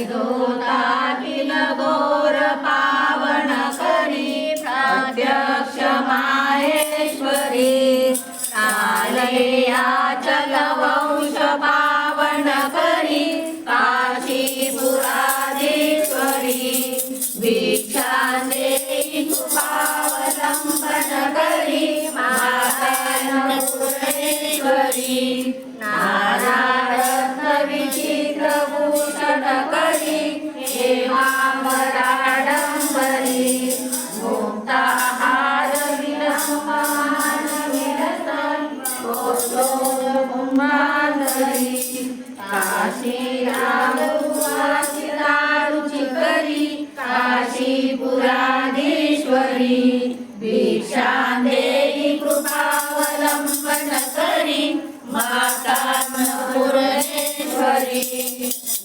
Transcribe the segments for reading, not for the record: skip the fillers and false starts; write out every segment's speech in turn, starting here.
धोताखिल घोर पावन करी प्रत्यक्ष माहेश्वरी कालयाचल वंश पावन करी काशीपुराधीश्वरी भिक्षा देई कृपावलंबन करी मातान्नपूर्णेश्वरी नारायण विचित्र भूषण करी हेमांबराडंबरी मुक्ताहार विलंबमान विलसन कुंभांधरी काशी रामवासिता रुचिकरी काशीपुराधीश्वरी भिक्षा देई कृपावलंबन करी मातान्नपूर्णेश्वरी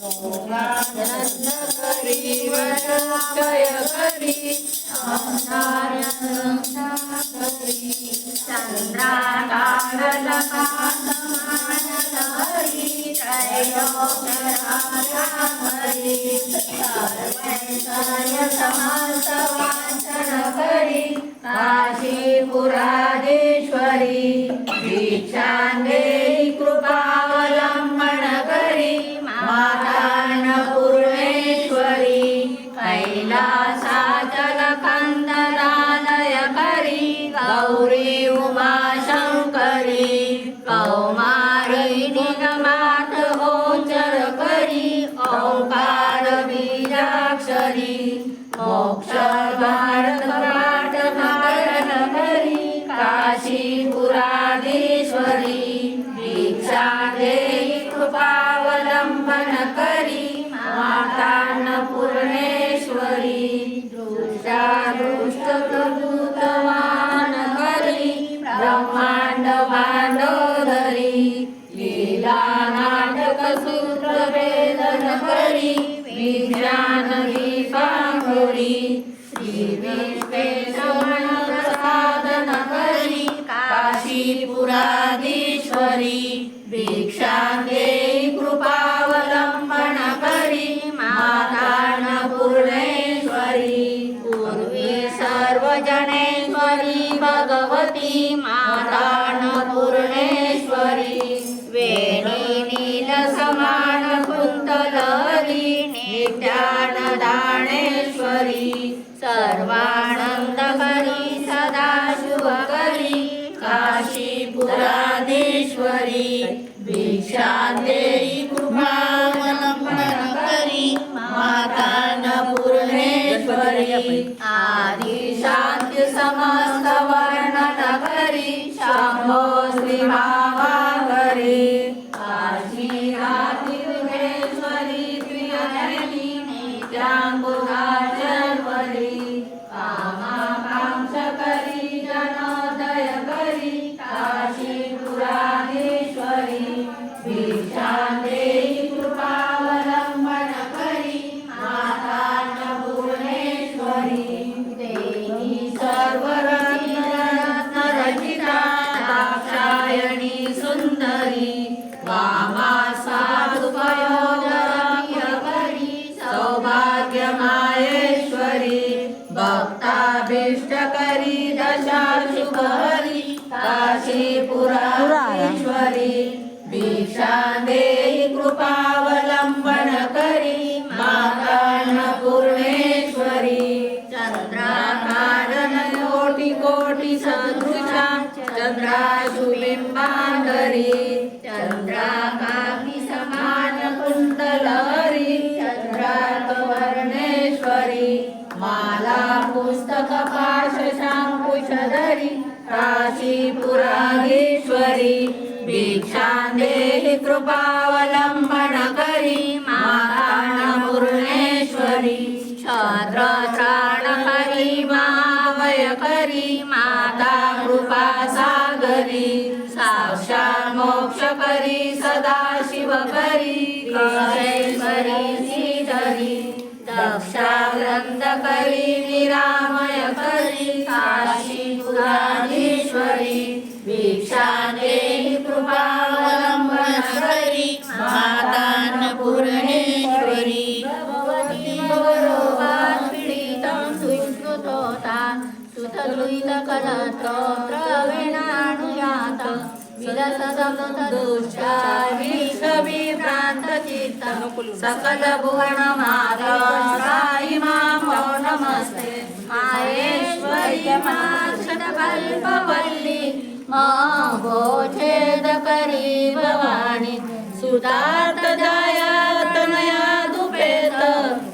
मोगानंद करी वरक्षय करी नारायणा करी चंद्राकाशलकाशमान हरी त्रैलोक्यरामहरी सर्वैश्वर्य समस्त वांछन करी काशीपुराधीश्वरी भिक्षा देई कृपावलंबन करी मातान्नपूर्णेश्वरी कैलासाचल कंदरालय करी गौरी उमाशंकरी कौमारी निगमात गोचर करी ओंकार बीजाक्षरी मोक्ष भारत पाठ धारण करी काशीपुराधीश्वरी भिक्षा देई कृपावलंबन करी मातान्नपूर्णेश्वरी दृष्टादृष्ट प्रभूतवान करी ब्रह्मांड भांडोदरी लीला नाटक सूत्र वेदन करी विज्ञान दीपांकुरी श्री विश्वेश्वर साधन करी काशीपुराधीश्वरी भिक्षा देई कृपावलंबन करी मातान्नपूर्णेश्वरी पूर्वी सर्वजनेश्वरी भगवती मातान्नपूर्णेश्वरी वेणी नील समान कुंतलहरी नित्यानदानेश्वरी सर्वानंदकरी सदाशिवकरी काशीपुराधीश्वरी भिक्षा देई कृपावलंबन करी मातान्नपूर्णेश्वरी आदि शांती समस्त वर्णन करी शंभो श्री भावाकरी काशीराधिकेश्वरी प्रियजनी नित्यांबुधाचर्वरी कामाकांक्षकरी जनोदय करी काशीपुराधीश्वरी भिक्षा देई कृपावलंबन करी मातान्नपूर्णेश्वरी देवी सर्वरत्नरचिता दाक्षायणी सुंदरी वामा साधुपयोधरम्यकरी सौभाग्यमाहेश्वरी भक्ताभीष्टकरी दशाशुभहरी काशीपुराधीश्वरी भिक्षा देई कृपावलंबन करी मातान्नपूर्णेश्वरी चंद्राकारण कोटि कोटि सदृशा चंद्राशुबिंबांधरी चंद्राकाग्नि समान कुंडलहरी चंद्रार्कवर्णेश्वरी माला पुस्तक पाश शांकुशधरी काशीपुराधीश्वरी भिक्षा देहि कृपावलंबन करी मातान्नपूर्णेश्वरी छत्रत्राणकरी मावय करी माता कृपा सागरी साक्षात् मोक्ष करी सदाशिव करी ईश्वरी श्रीधरी दक्षाग्रंथ करी निरामय करी काशीपुराधीश्वरी भिक्षा देहि कृपावलंबन करी मातान्नपूर्णेश्वरी स्तोत्रविनानुयात विलसदुष्टा विभ्रान्तचित्त सकल भुवन माता साई मां नमस्ते माहेश्वरी माक्षतकल्पवल्ली भोछेदकरी भवानी सुतार्थदायातनया दुपेत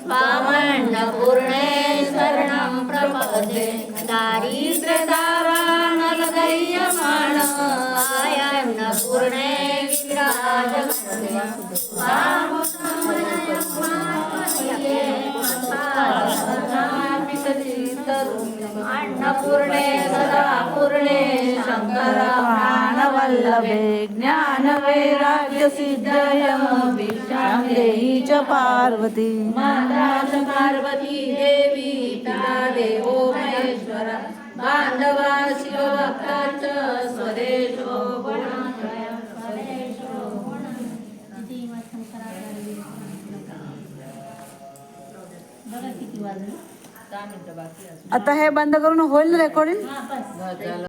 स्वामण्डपूर्णे शरणं प्रपदे दारिद्र्यदावानलदय्यमाण आयन्नपूर्णे विराजते अन्नपूर्णे सदा पूर्णे शंकर प्राणवल्लभे ज्ञानवैराग्य सिद्धय भिक्षां देहि च पार्वती माता च पार्वती देवी पिता देवो महेश्वर बांधवा शिवभक्ता च स्वदेशो गुणात्रय स्वदेशो आता हे बंद करून होईल रेकॉर्डिंग.